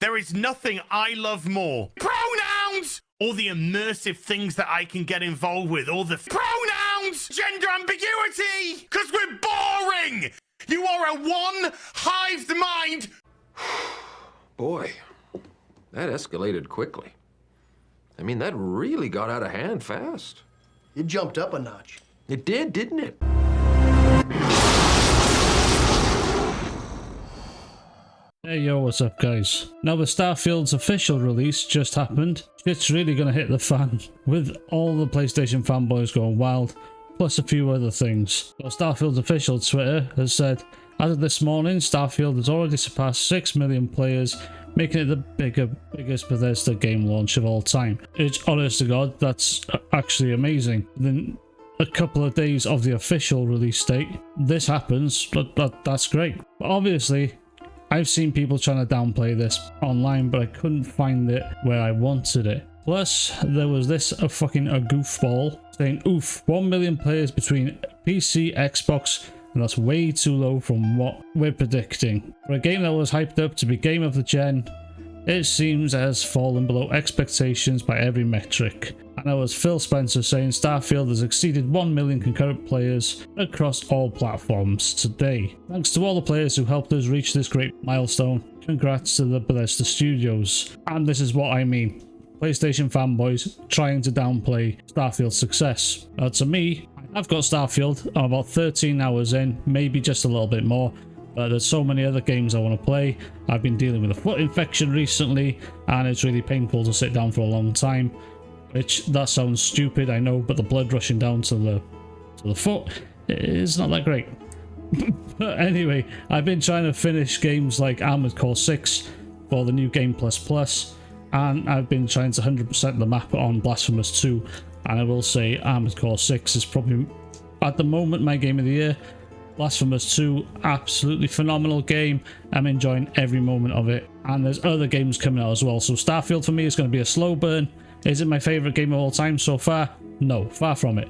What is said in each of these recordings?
there is nothing I love more. Pronouns! All the immersive things that I can get involved with. All the pronouns! Gender ambiguity! Because we're boring! You are a one-hived mind! Boy, that escalated quickly. I mean, that really got out of hand fast. It jumped up a notch. It did, didn't it? Hey yo, what's up guys? Now the Starfield's official release just happened. Shit's really gonna hit the fan, with all the PlayStation fanboys going wild, plus a few other things. So Starfield's official Twitter has said, as of this morning, Starfield has already surpassed 6 million players, making it the biggest Bethesda game launch of all time. It's honest to God, that's actually amazing. Within a couple of days of the official release date, this happens, but that's great. But obviously, I've seen people trying to downplay this online, but I couldn't find it where I wanted it. Plus, there was this a goofball saying, oof, 1 million players between PC, Xbox, and that's way too low from what we're predicting. For a game that was hyped up to be game of the gen, it seems it has fallen below expectations by every metric. And there was Phil Spencer saying Starfield has exceeded 1 million concurrent players across all platforms today. Thanks to all the players who helped us reach this great milestone. Congrats to the Bethesda studios. And this is what I mean. PlayStation fanboys trying to downplay Starfield's success. To me, I've got Starfield. I'm about 13 hours in, maybe just a little bit more. But there's so many other games I want to play. I've been dealing with a foot infection recently, and it's really painful to sit down for a long time. Which, that sounds stupid, I know, but the blood rushing down to the foot is not that great. But anyway, I've been trying to finish games like Armored Core 6 for the new Game Plus, and I've been trying to 100% the map on Blasphemous 2, and I will say Armored Core 6 is probably, at the moment, my game of the year. Blasphemous 2, absolutely phenomenal game. I'm enjoying every moment of it, and there's other games coming out as well, so Starfield for me is going to be a slow burn. Is it my favourite game of all time so far? No, far from it.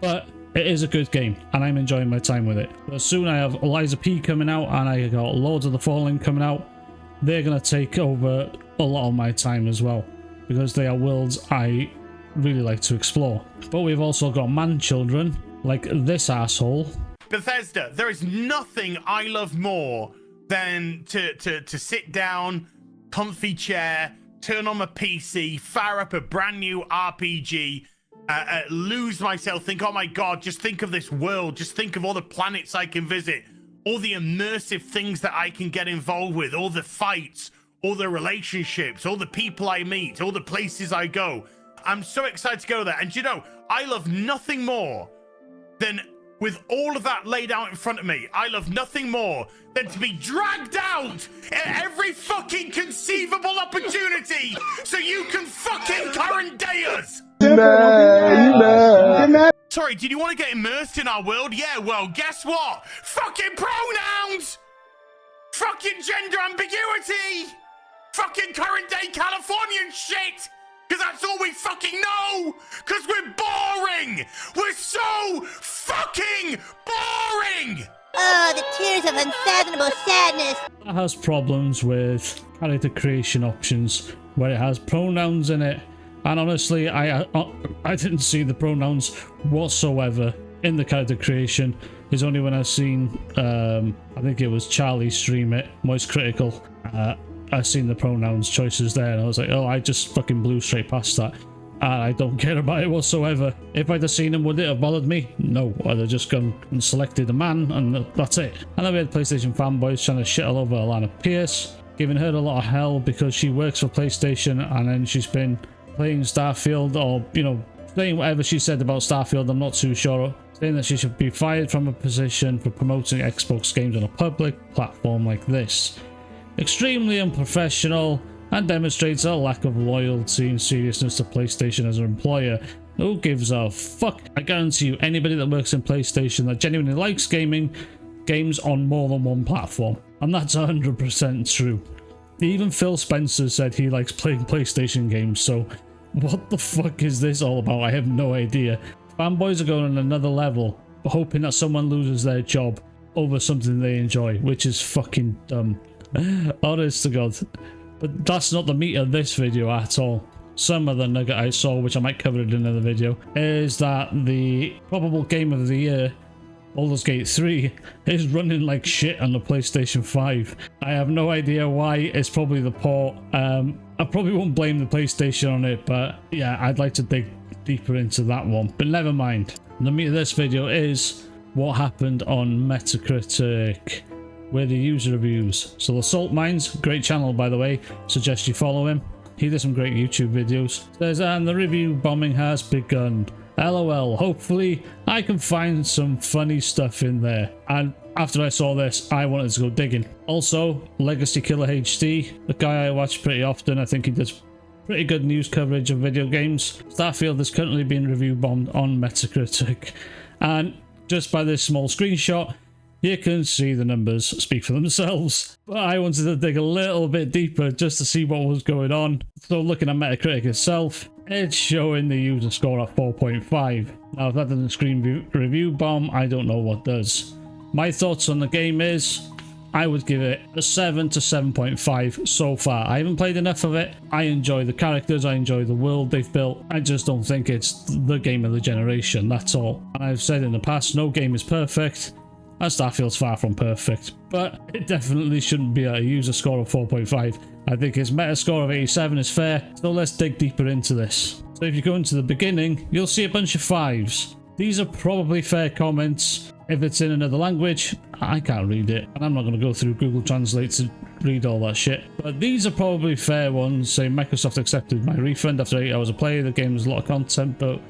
But it is a good game, and I'm enjoying my time with it. But soon I have Eliza P coming out, and I got Lords of the Fallen coming out. They're going to take over a lot of my time as well, because they are worlds I really like to explore. But we've also got man-children, like this asshole. Bethesda, there is nothing I love more than to sit down, comfy chair, turn on my PC, fire up a brand new RPG, lose myself, think, oh my god, just think of this world, just think of all the planets I can visit, all the immersive things that I can get involved with, all the fights, all the relationships, all the people I meet, all the places I go. I'm so excited to go there. And you know, I love nothing more than, with all of that laid out in front of me, I love nothing more than to be dragged out at every fucking conceivable opportunity so you can fucking current day us. Sorry, did you want to get immersed in our world? Yeah, well, guess what? Fucking pronouns! Fucking gender ambiguity! Fucking current day Californian shit! Because that's all we fucking know! Because we're boring! We're so fucking boring! Oh, the tears of unfathomable sadness! That has problems with character creation options, where it has pronouns in it. And honestly, I didn't see the pronouns whatsoever in the character creation. It's only when I seen, I think it was Charlie stream it, Moist Critical, I seen the pronouns choices there, and I was like, oh, I just fucking blew straight past that. And I don't care about it whatsoever. If I'd have seen them, would it have bothered me? No, I'd have just gone and selected a man, and that's it. And then we had PlayStation fanboys trying to shit all over Alana Pierce, giving her a lot of hell because she works for PlayStation, and then she's been playing Starfield, or, you know, saying whatever she said about Starfield, I'm not too sure. Saying that she should be fired from a position for promoting Xbox games on a public platform like this. Extremely unprofessional, and demonstrates a lack of loyalty and seriousness to PlayStation as an employer. Who gives a fuck? I guarantee you, anybody that works in PlayStation that genuinely likes games on more than one platform. And that's 100% true. Even Phil Spencer said he likes playing PlayStation games, so what the fuck is this all about? I have no idea. Fanboys are going on another level, hoping that someone loses their job over something they enjoy, which is fucking dumb. Honest to God. But that's not the meat of this video at all. Some of the nugget I saw, which I might cover in another video, is that the probable game of the year, Baldur's Gate 3, is running like shit on the PlayStation 5. I have no idea why. It's probably the port. I probably won't blame the PlayStation on it, but yeah, I'd like to dig deeper into that one. But never mind. The meat of this video is what happened on Metacritic with the user reviews. So the Salt Mines, great channel by the way, suggest you follow him. He does some great YouTube videos. Says, and the review bombing has begun. LOL, hopefully I can find some funny stuff in there. And after I saw this, I wanted to go digging. Also, Legacy Killer HD, the guy I watch pretty often. I think he does pretty good news coverage of video games. Starfield is currently being review bombed on Metacritic. And just by this small screenshot, you can see the numbers speak for themselves. But I wanted to dig a little bit deeper just to see what was going on. So looking at Metacritic itself, it's showing the user score at 4.5. Now if that doesn't screen review bomb, I don't know what does. My thoughts on the game is, I would give it a 7 to 7.5 so far. I haven't played enough of it. I enjoy the characters, I enjoy the world they've built. I just don't think it's the game of the generation, that's all. And I've said in the past, no game is perfect. And Starfield's far from perfect, but it definitely shouldn't be at a user score of 4.5. I think its meta score of 87 is fair, so let's dig deeper into this. So if you go into the beginning, you'll see a bunch of 5s. These are probably fair comments. If it's in another language, I can't read it, and I'm not going to go through Google Translate to read all that shit. But these are probably fair ones, saying Microsoft accepted my refund after 8 hours of play. The game was a lot of content, but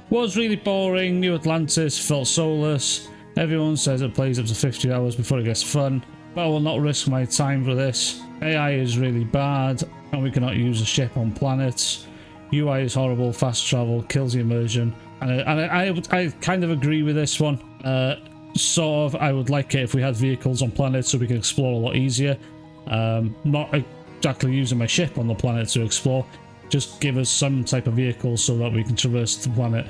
was really boring. New Atlantis felt soulless. Everyone says it plays up to 50 hours before it gets fun, but I will not risk my time for this. AI is really bad, and we cannot use a ship on planets. UI is horrible, fast travel, kills the immersion. And I kind of agree with this one. Sort of, I would like it if we had vehicles on planets so we can explore a lot easier. Not exactly using my ship on the planet to explore, just give us some type of vehicle so that we can traverse the planet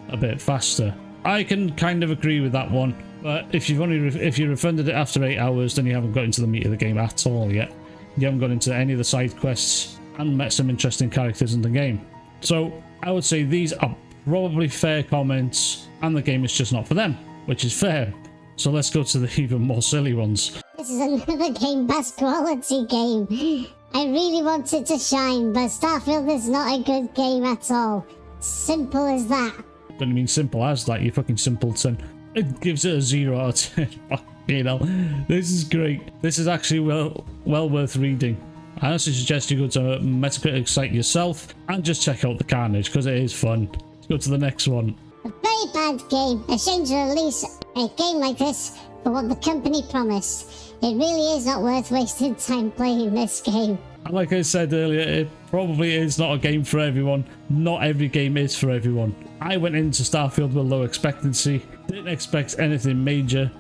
a bit faster. I can kind of agree with that one, but if you refunded it after 8 hours, then you haven't got into the meat of the game at all yet. You haven't got into any of the side quests and met some interesting characters in the game. So I would say these are probably fair comments, and the game is just not for them, which is fair. So let's go to the even more silly ones. This is another Game Pass quality game. I really want it to shine, but Starfield is not a good game at all. Simple as that. Don't mean simple as that, you fucking simpleton. It gives it a 0 out of 10. You know, this is great. This is actually well worth reading. I honestly suggest you go to a Metacritic site yourself and just check out the carnage, because it is fun. Let's go to the next one. A very bad game. A shame to release a game like this for what the company promised. It really is not worth wasting time playing this game. Like I said earlier, it probably is not a game for everyone. Not every game is for everyone. I went into Starfield with low expectancy. Didn't expect anything major.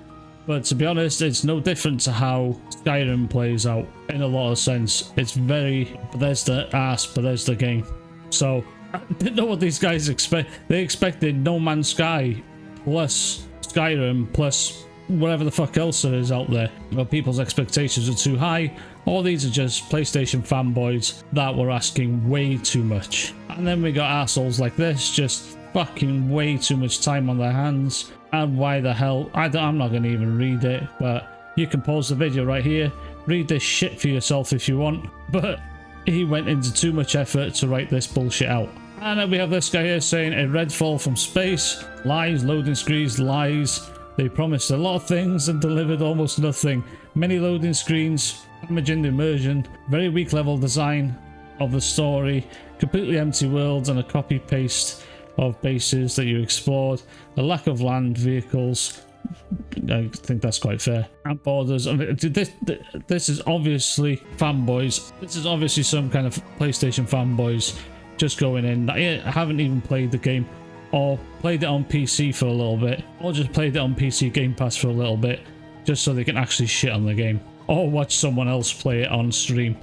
But to be honest, it's no different to how Skyrim plays out in a lot of sense. It's very Bethesda game. So I didn't know what these guys expect. They expected No Man's Sky plus Skyrim plus whatever the fuck else there is out there. But people's expectations are too high. All these are just PlayStation fanboys that were asking way too much. And then we got assholes like this, just fucking way too much time on their hands. And why the hell? I'm not going to even read it, but you can pause the video right here. Read this shit for yourself if you want. But he went into too much effort to write this bullshit out. And then we have this guy here saying a Redfall from space. Lies, loading screens, lies. They promised a lot of things and delivered almost nothing. Many loading screens, damaging the immersion, very weak level design of the story, completely empty worlds and a copy-paste of bases that you explored, a lack of land vehicles. I think that's quite fair. And borders. I mean, this is obviously fanboys. This is obviously some kind of PlayStation fanboys just going in. I haven't even played the game, or played it on PC for a little bit, or just played it on PC Game Pass for a little bit, just so they can actually shit on the game, or watch someone else play it on stream.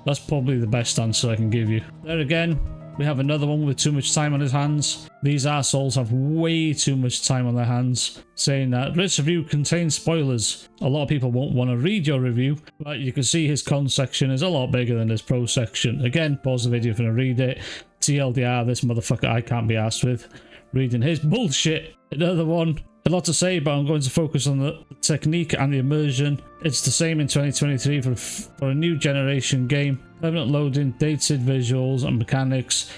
That's probably the best answer I can give you. There again, We have another one with too much time on his hands. These assholes have way too much time on their hands, saying that this review contains spoilers. A lot of people won't want to read your review, but you can see his con section is a lot bigger than his pro section. Again, pause the video if you want to read it. TLDR, this motherfucker I can't be asked with reading his bullshit. Another one. A lot to say, but I'm going to focus on the technique and the immersion. It's the same in 2023 for a new generation game. Permanent loading, dated visuals and mechanics,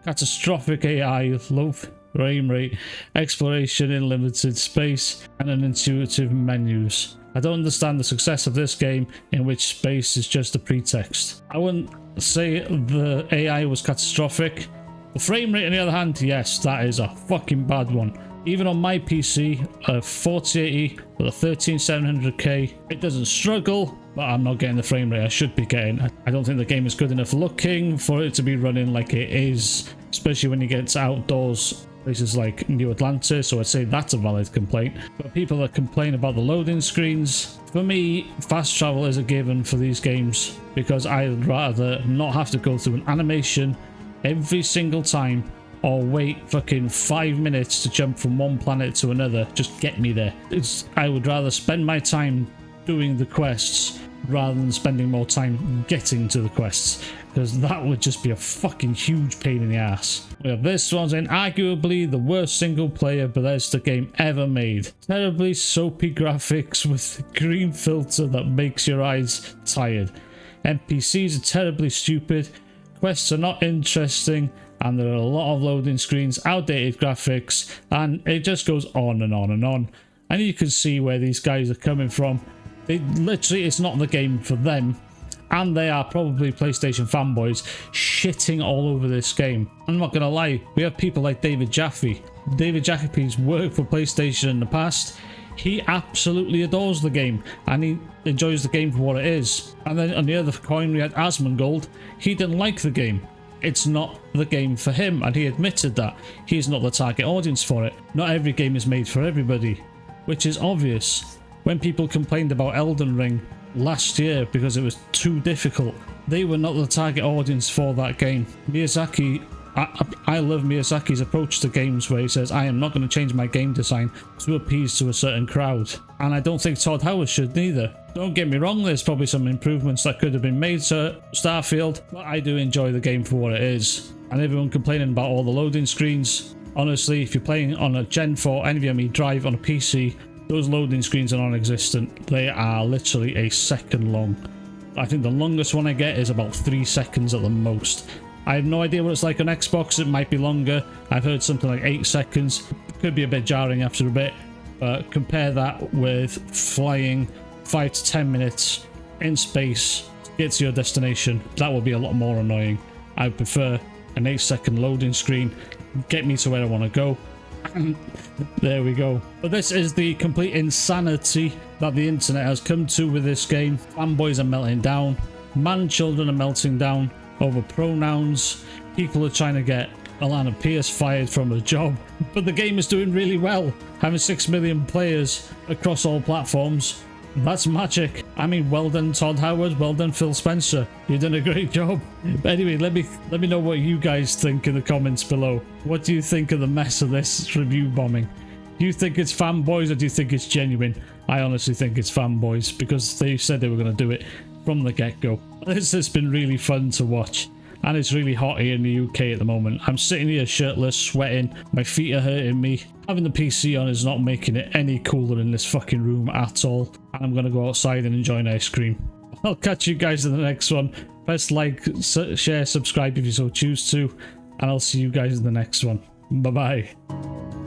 catastrophic AI, low frame rate, exploration in limited space, and unintuitive menus. I don't understand the success of this game in which space is just a pretext. I wouldn't say the AI was catastrophic. The frame rate, on the other hand, yes, that is a fucking bad one. Even on my PC, a 4080 with a 13700K, it doesn't struggle, but I'm not getting the frame rate I should be getting. I don't think the game is good enough looking for it to be running like it is, especially when you get to outdoors, places like New Atlantis, so I'd say that's a valid complaint. But people that complain about the loading screens, for me, fast travel is a given for these games, because I'd rather not have to go through an animation every single time or wait fucking 5 minutes to jump from one planet to another. Just get me there. I would rather spend my time doing the quests rather than spending more time getting to the quests, because that would just be a fucking huge pain in the ass. We have this one's in arguably the worst single player Bethesda game ever made. Terribly soapy graphics with green filter that makes your eyes tired. NPCs are terribly stupid. Quests are not interesting, and there are a lot of loading screens, outdated graphics, and it just goes on and on and on. And you can see where these guys are coming from. It's not the game for them, and they are probably PlayStation fanboys shitting all over this game. I'm not gonna lie, we have people like David Jaffe. David Jaffe's worked for PlayStation in the past. He absolutely adores the game, and he enjoys the game for what it is. And then on the other coin, we had Asmongold. He didn't like the game. It's not the game for him, and he admitted that. He's not the target audience for it. Not every game is made for everybody, which is obvious. When people complained about Elden Ring last year because it was too difficult, they were not the target audience for that game. Miyazaki, I love Miyazaki's approach to games, where he says, I am not going to change my game design to appease to a certain crowd. And I don't think Todd Howard should neither. Don't get me wrong, there's probably some improvements that could have been made to Starfield, but I do enjoy the game for what it is. And everyone complaining about all the loading screens, honestly, if you're playing on a Gen 4 NVMe drive on a PC, those loading screens are non-existent. They are literally a second long. I think the longest one I get is about 3 seconds at the most. I have no idea what it's like on Xbox. It might be longer. I've heard something like 8 seconds. Could be a bit jarring after a bit, but compare that with flying 5 to 10 minutes in space to get to your destination. That would be a lot more annoying. I would prefer an 8-second loading screen, get me to where I want to go, and there we go. But this is the complete insanity that the internet has come to with this game. Fanboys are melting down. Man-children are melting down over pronouns. People are trying to get Alana Pierce fired from her job, but the game is doing really well, having 6 million players across all platforms. That's magic. I mean, well done Todd Howard, well done Phil Spencer, you've done a great job. But anyway, let me know what you guys think in the comments below. What do you think of the mess of this review bombing? Do you think it's fanboys, or do you think it's genuine? I honestly think it's fanboys, because they said they were going to do it from the get-go. This has been really fun to watch, and it's really hot here in the UK at the moment. I'm sitting here shirtless, sweating, my feet are hurting me. Having the PC on is not making it any cooler in this fucking room at all, and I'm gonna go outside and enjoy an ice cream. I'll catch you guys in the next one. Press like, share, subscribe if you so choose to, and I'll see you guys in the next one. Bye bye.